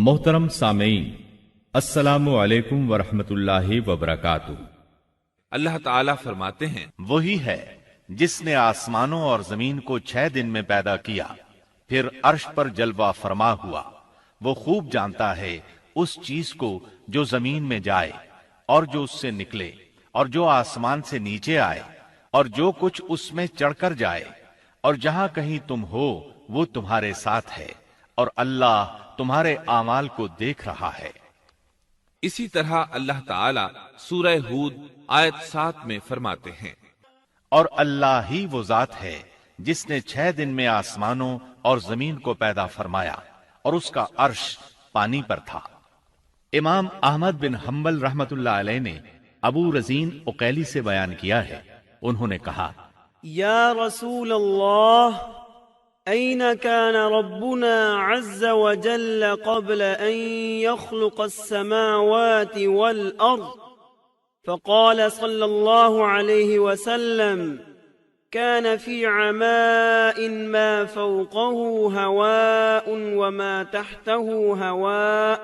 محترم سامعین، السلام علیکم ورحمۃ اللہ وبرکاتہ۔ اللہ تعالیٰ فرماتے ہیں، وہی ہے جس نے آسمانوں اور زمین کو 6 دن میں پیدا کیا، پھر عرش پر جلوہ فرما ہوا۔ وہ خوب جانتا ہے اس چیز کو جو زمین میں جائے اور جو اس سے نکلے، اور جو آسمان سے نیچے آئے، اور جو کچھ اس میں چڑھ کر جائے، اور جہاں کہیں تم ہو وہ تمہارے ساتھ ہے، اور اللہ تمہارے اعمال کو دیکھ رہا ہے۔ اسی طرح اللہ تعالیٰ سورہ ہود آیت 7 میں فرماتے ہیں، اور اللہ ہی وہ ذات ہے جس نے 6 دن میں آسمانوں اور زمین کو پیدا فرمایا، اور اس کا عرش پانی پر تھا۔ امام احمد بن حنبل رحمت اللہ علیہ نے ابو رزین عقیلی سے بیان کیا ہے، انہوں نے کہا، یا رسول اللہ، أين كان ربنا عز وجل قبل أن يخلق السماوات والأرض؟ فقال صلى الله عليه وسلم، كان في عماء ما فوقه هواء وما تحته هواء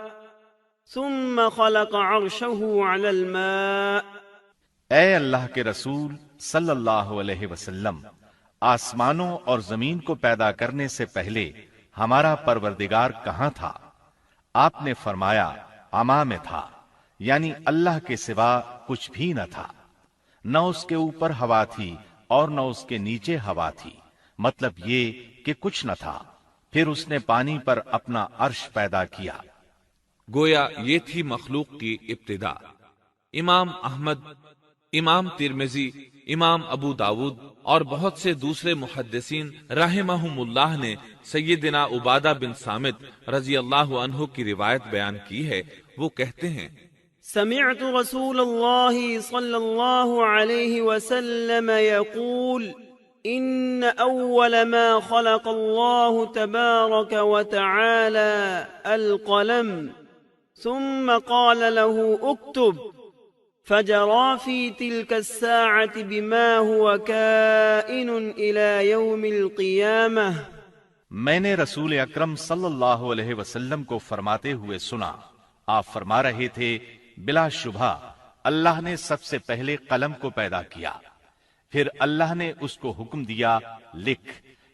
ثم خلق عرشه على الماء۔ اے اللہ کے رسول صلی اللہ علیہ وسلم، آسمانوں اور زمین کو پیدا کرنے سے پہلے ہمارا پروردگار کہاں تھا؟ آپ نے فرمایا، عما میں تھا، یعنی اللہ کے سوا کچھ بھی نہ تھا، نہ اس کے اوپر ہوا تھی اور نہ اس کے نیچے ہوا تھی، مطلب یہ کہ کچھ نہ تھا، پھر اس نے پانی پر اپنا عرش پیدا کیا۔ گویا یہ تھی مخلوق کی ابتدا۔ امام احمد، امام ترمذی، امام ابو داود اور بہت سے دوسرے محدثین رحمہم اللہ نے سیدنا عبادہ بن صامت رضی اللہ عنہ کی روایت بیان کی ہے۔ وہ کہتے ہیں، سمعت رسول اللہ صلی اللہ علیہ وسلم يقول ان اول ما خلق اللہ تبارک وتعالى القلم ثم قال له اكتب، فجرى في تلك الساعة بما هو كائن إلى يوم القيامة۔ میں نے رسول اکرم صلی اللہ علیہ وسلم کو فرماتے ہوئے سنا، آپ فرما رہے تھے، بلا شبہ اللہ نے سب سے پہلے قلم کو پیدا کیا، پھر اللہ نے اس کو حکم دیا، لکھ،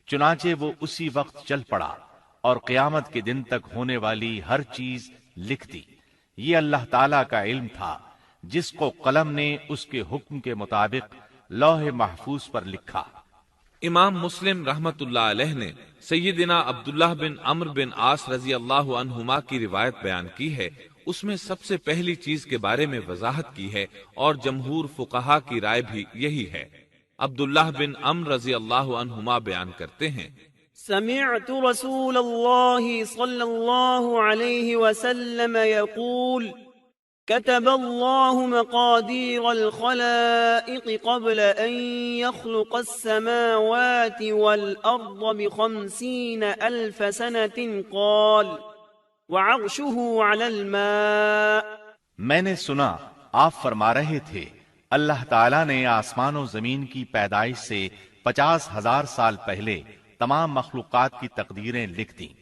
چنانچہ وہ اسی وقت چل پڑا اور قیامت کے دن تک ہونے والی ہر چیز لکھ دی۔ یہ اللہ تعالی کا علم تھا جس کو قلم نے اس کے حکم کے مطابق لوح محفوظ پر لکھا۔ امام مسلم رحمت اللہ علیہ نے سیدنا عبداللہ بن عمرو بن عاص رضی اللہ عنہما کی روایت بیان کی ہے۔ اس میں سب سے پہلی چیز کے بارے میں وضاحت کی ہے، اور جمہور فقہا کی رائے بھی یہی ہے۔ عبداللہ بن عمرو رضی اللہ عنہما بیان کرتے ہیں، سمعت رسول اللہ صلی اللہ علیہ وسلم يقول كتب الله مقادير الخلائق قبل أن يخلق السماوات والأرض ب50,000 سنة قال وعرشه على الماء۔ میں نے سنا آپ فرما رہے تھے، اللہ تعالیٰ نے آسمان و زمین کی پیدائش سے 50,000 سال پہلے تمام مخلوقات کی تقدیریں لکھ دیں،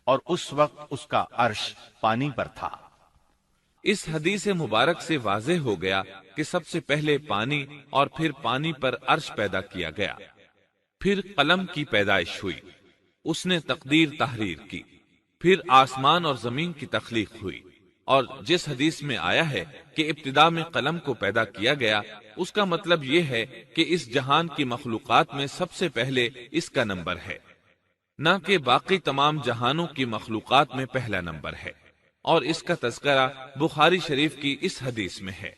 اور اس وقت اس کا عرش پانی پر تھا۔ اس حدیث مبارک سے واضح ہو گیا کہ سب سے پہلے پانی اور پھر پانی پر عرش پیدا کیا گیا، پھر قلم کی پیدائش ہوئی، اس نے تقدیر تحریر کی، پھر آسمان اور زمین کی تخلیق ہوئی، اور جس حدیث میں آیا ہے کہ ابتدا میں قلم کو پیدا کیا گیا، اس کا مطلب یہ ہے کہ اس جہان کی مخلوقات میں سب سے پہلے اس کا نمبر ہے، نہ کہ باقی تمام جہانوں کی مخلوقات میں پہلا نمبر ہے، اور اس کا تذکرہ بخاری شریف کی اس حدیث میں ہے۔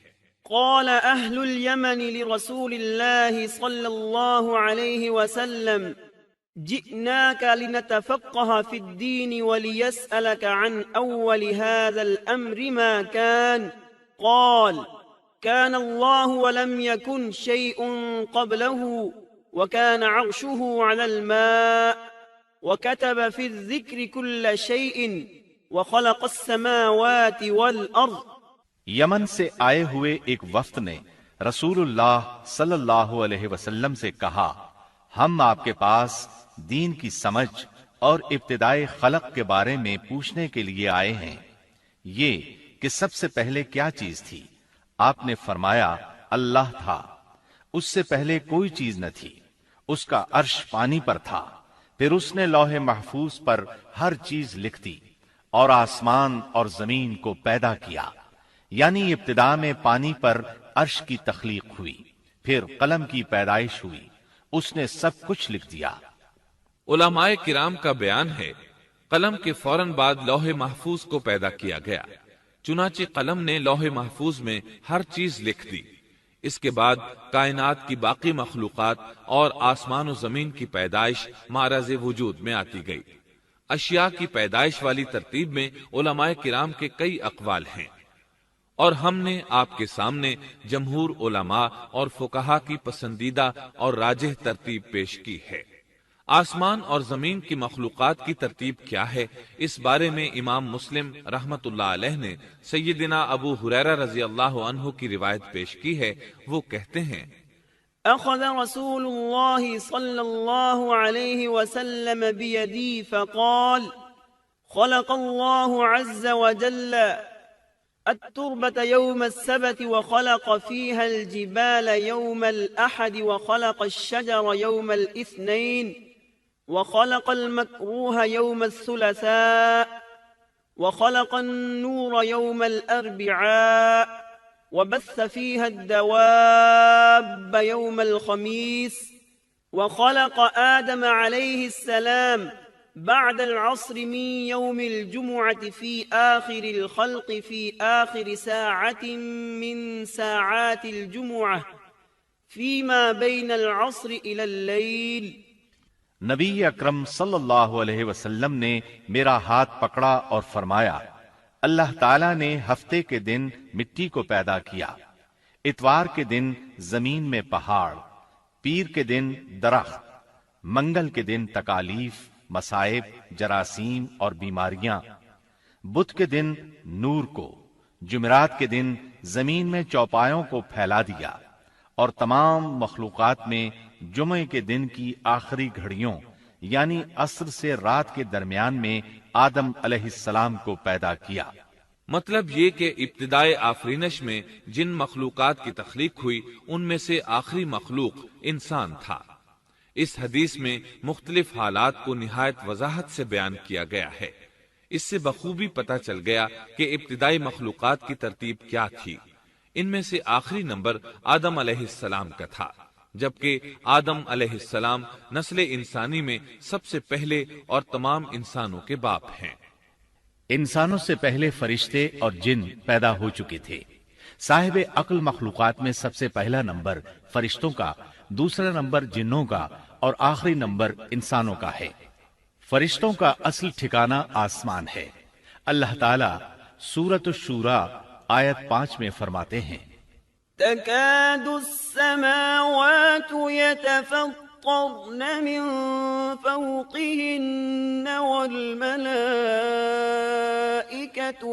قال اہل الیمن لرسول اللہ صلی اللہ علیہ وسلم جئناک لنتفقہ فی الدین ولیسألک عن اول هذا الامر ما كان قال كان الله ولم يكن شيء قبله وكان عرشه على الماء وكتب في الذكر كل شيء وخلق السماوات والارض۔ یمن سے آئے ہوئے ایک وفد نے رسول اللہ صلی اللہ علیہ وسلم سے کہا، ہم آپ کے پاس دین کی سمجھ اور ابتدائی خلق کے بارے میں پوچھنے کے لیے آئے ہیں، یہ کہ سب سے پہلے کیا چیز تھی؟ آپ نے فرمایا اللہ تھا، اس سے پہلے کوئی چیز نہ تھی، اس کا عرش پانی پر تھا، پھر اس نے لوح محفوظ پر ہر چیز لکھ دی، اور آسمان اور زمین کو پیدا کیا، یعنی ابتدا میں پانی پر عرش کی تخلیق ہوئی، پھر قلم کی پیدائش ہوئی، اس نے سب کچھ لکھ دیا۔ علماء کرام کا بیان ہے، قلم کے فوراً بعد لوح محفوظ کو پیدا کیا گیا، چنانچہ قلم نے لوح محفوظ میں ہر چیز لکھ دی۔ اس کے بعد کائنات کی باقی مخلوقات اور آسمان و زمین کی پیدائش معرض وجود میں آتی گئی۔ اشیاء کی پیدائش والی ترتیب میں علماء کرام کے کئی اقوال ہیں، اور ہم نے آپ کے سامنے جمہور علماء اور فقہا کی پسندیدہ اور راجح ترتیب پیش کی ہے۔ آسمان اور زمین کی مخلوقات کی ترتیب کیا ہے، اس بارے میں امام مسلم رحمت اللہ علیہ نے سیدنا ابو ہریرہ رضی اللہ عنہ کی روایت پیش کی ہے۔ وہ کہتے ہیں، أخذ رسول الله صلى الله عليه وسلم بيدي فقال خلق الله عز وجل التربة يوم السبت وخلق فيها الجبال يوم الأحد وخلق الشجر يوم الاثنين وخلق المكروه يوم الثلاثاء وخلق النور يوم الأربعاء وبث فيها الدواب يوم الخميس وخلق آدم عليه السلام بعد العصر من يوم الجمعة في آخر الخلق في آخر ساعة من ساعات الجمعة فيما بين العصر إلى الليل۔ نبی اکرم صلی اللہ علیہ وسلم نے میرا ہاتھ پکڑا اور فرمایا، اللہ تعالیٰ نے ہفتے کے دن مٹی کو پیدا کیا، اتوار کے دن زمین میں پہاڑ، پیر کے دن درخت، منگل کے دن تکالیف، مصائب، جراثیم اور بیماریاں، بدھ کے دن نور کو، جمعرات کے دن زمین میں چوپایوں کو پھیلا دیا، اور تمام مخلوقات میں جمعے کے دن کی آخری گھڑیوں یعنی عصر سے رات کے درمیان میں آدم علیہ السلام کو پیدا کیا۔ مطلب یہ کہ ابتدائے آفرینش میں جن مخلوقات کی تخلیق ہوئی ان میں سے آخری مخلوق انسان تھا۔ اس حدیث میں مختلف حالات کو نہایت وضاحت سے بیان کیا گیا ہے۔ اس سے بخوبی پتہ چل گیا کہ ابتدائی مخلوقات کی ترتیب کیا تھی۔ ان میں سے آخری نمبر آدم علیہ السلام کا تھا، جبکہ آدم علیہ السلام نسل انسانی میں سب سے پہلے اور تمام انسانوں کے باپ ہیں۔ انسانوں سے پہلے فرشتے اور جن پیدا ہو چکے تھے۔ صاحب عقل مخلوقات میں سب سے پہلا نمبر فرشتوں کا، دوسرا نمبر جنوں کا اور آخری نمبر انسانوں کا ہے۔ فرشتوں کا اصل ٹھکانہ آسمان ہے۔ اللہ تعالی سورۃ الشورى آیت 5 میں فرماتے ہیں، تكاد السماوات يتفطرن من فوقهن والملائكة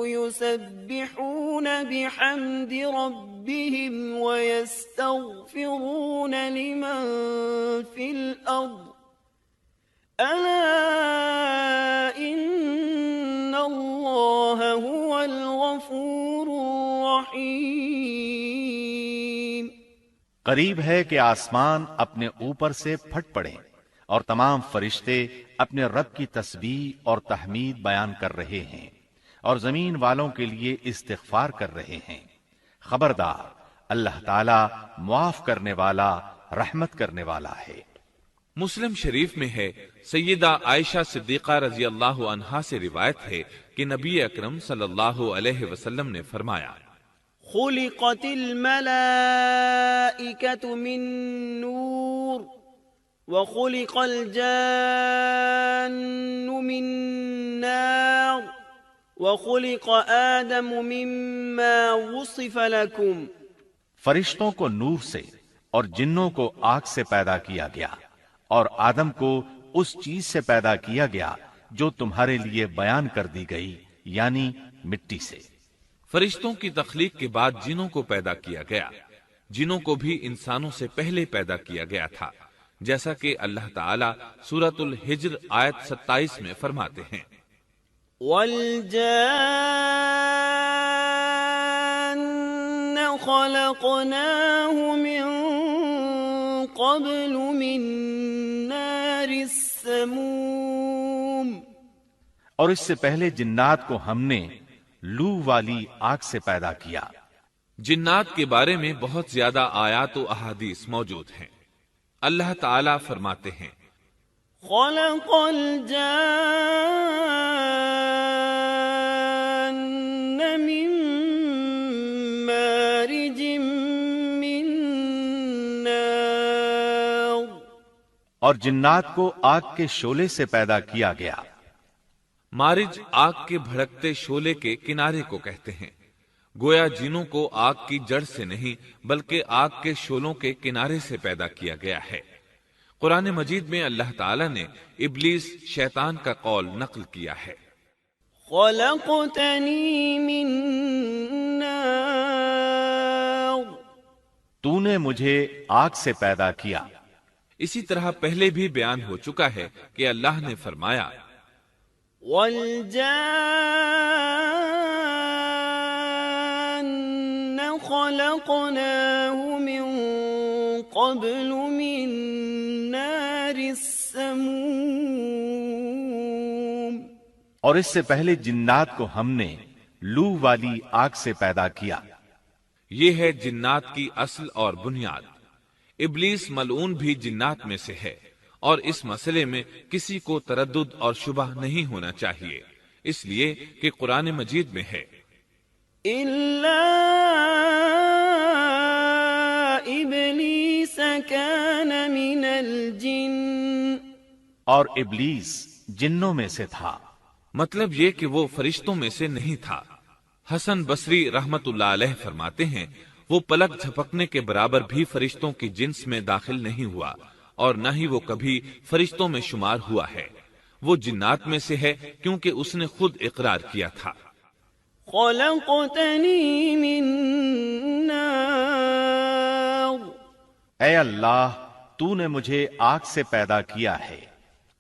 يسبحون بحمد ربهم ويستغفرون لمن في الأرض ألا إن الله هو الغفور الرحيم۔ قریب ہے کہ آسمان اپنے اوپر سے پھٹ پڑے اور تمام فرشتے اپنے رب کی تسبیح اور تحمید بیان کر رہے ہیں اور زمین والوں کے لیے استغفار کر رہے ہیں۔ خبردار، اللہ تعالی معاف کرنے والا، رحمت کرنے والا ہے۔ مسلم شریف میں ہے، سیدہ عائشہ صدیقہ رضی اللہ عنہا سے روایت ہے کہ نبی اکرم صلی اللہ علیہ وسلم نے فرمایا، خلقت الملائكة من نور وخلق الجان من نار وخلق آدم مما وصف لكم۔ فرشتوں کو نور سے اور جنوں کو آگ سے پیدا کیا گیا، اور آدم کو اس چیز سے پیدا کیا گیا جو تمہارے لیے بیان کر دی گئی، یعنی مٹی سے۔ فرشتوں کی تخلیق کے بعد جنوں کو پیدا کیا گیا۔ جنوں کو بھی انسانوں سے پہلے پیدا کیا گیا تھا، جیسا کہ اللہ تعالیٰ سورۃ الحجر آیت 27 میں فرماتے ہیں، وَالْجَانَّ خَلَقْنَاهُ مِن قَبْلُ مِن نَّارِ السَّمُومِ، اور اس سے پہلے جنات کو ہم نے لو والی آگ سے پیدا کیا۔ جنات کے بارے میں بہت زیادہ آیات و احادیث موجود ہیں۔ اللہ تعالیٰ فرماتے ہیں، خَلَقَ الْجَانَّ مِن مَّارِجٍ مِّن نَّارٍ، اور جنات کو آگ کے شعلے سے پیدا کیا گیا۔ مارج آگ کے بھڑکتے شعلے کے کنارے کو کہتے ہیں، گویا جنوں کو آگ کی جڑ سے نہیں بلکہ آگ کے شعلوں کے کنارے سے پیدا کیا گیا ہے۔ قرآن مجید میں اللہ تعالیٰ نے ابلیس شیطان کا قول نقل کیا ہے، خَلَقْتَنِي مِن نَّارٍ، تو نے مجھے آگ سے پیدا کیا۔ اسی طرح پہلے بھی بیان ہو چکا ہے کہ اللہ نے فرمایا، وَالْجَانَّ خَلَقْنَاهُ مِن قَبْلُ مِن نَّارِ السَّمُومِ، اور اس سے پہلے جنات کو ہم نے لو والی آگ سے پیدا کیا۔ یہ ہے جنات کی اصل اور بنیاد۔ ابلیس ملعون بھی جنات میں سے ہے، اور اس مسئلے میں کسی کو تردد اور شبہ نہیں ہونا چاہیے، اس لیے کہ قرآن مجید میں ہے، إِلَّا إِبْلِيسَ كَانَ مِنَ الْجِنِّ، اور ابلیس جنوں میں سے تھا۔ مطلب یہ کہ وہ فرشتوں میں سے نہیں تھا۔ حسن بصری رحمت اللہ علیہ فرماتے ہیں، وہ پلک جھپکنے کے برابر بھی فرشتوں کی جنس میں داخل نہیں ہوا، اور نہ ہی وہ کبھی فرشتوں میں شمار ہوا ہے۔ وہ جنات میں سے ہے کیونکہ اس نے خود اقرار کیا تھا، خَلَقْتَنِي مِن نَّارٍ، اے اللہ، تو نے مجھے آگ سے پیدا کیا ہے۔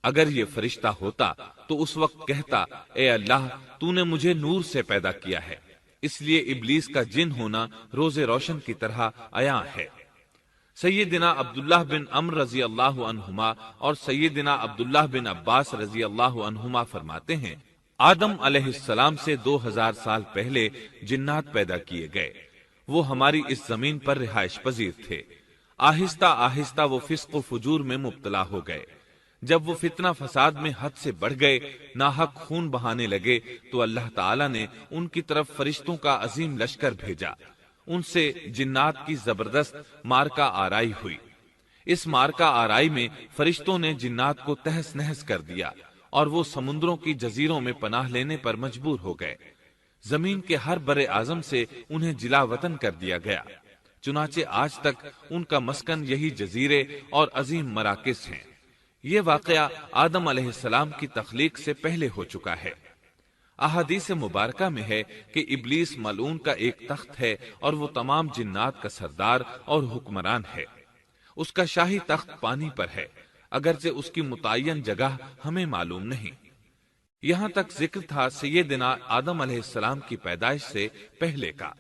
اگر یہ فرشتہ ہوتا تو اس وقت کہتا، اے اللہ، تو نے مجھے نور سے پیدا کیا ہے۔ اس لیے ابلیس کا جن ہونا روز روشن کی طرح عیاں ہے۔ سیدنا عبداللہ بن عمرو رضی اللہ عنہما اور سیدنا عبداللہ بن عباس رضی اللہ عنہما فرماتے ہیں، آدم علیہ السلام سے 2000 سال پہلے جنات پیدا کیے گئے۔ وہ ہماری اس زمین پر رہائش پذیر تھے۔ آہستہ آہستہ وہ فسق و فجور میں مبتلا ہو گئے۔ جب وہ فتنہ فساد میں حد سے بڑھ گئے، ناحق خون بہانے لگے، تو اللہ تعالیٰ نے ان کی طرف فرشتوں کا عظیم لشکر بھیجا۔ ان سے جنات کی زبردست مارکہ آرائی ہوئی۔ اس مارکہ آرائی میں فرشتوں نے جنات کو تہس نہس کر دیا، اور وہ سمندروں کی جزیروں میں پناہ لینے پر مجبور ہو گئے۔ زمین کے ہر بر اعظم سے انہیں جلا وطن کر دیا گیا، چنانچہ آج تک ان کا مسکن یہی جزیرے اور عظیم مراکز ہیں۔ یہ واقعہ آدم علیہ السلام کی تخلیق سے پہلے ہو چکا ہے۔ احادیث مبارکہ میں ہے کہ ابلیس ملعون کا ایک تخت ہے، اور وہ تمام جنات کا سردار اور حکمران ہے۔ اس کا شاہی تخت پانی پر ہے، اگرچہ اس کی متعین جگہ ہمیں معلوم نہیں۔ یہاں تک ذکر تھا سیدنا آدم علیہ السلام کی پیدائش سے پہلے کا۔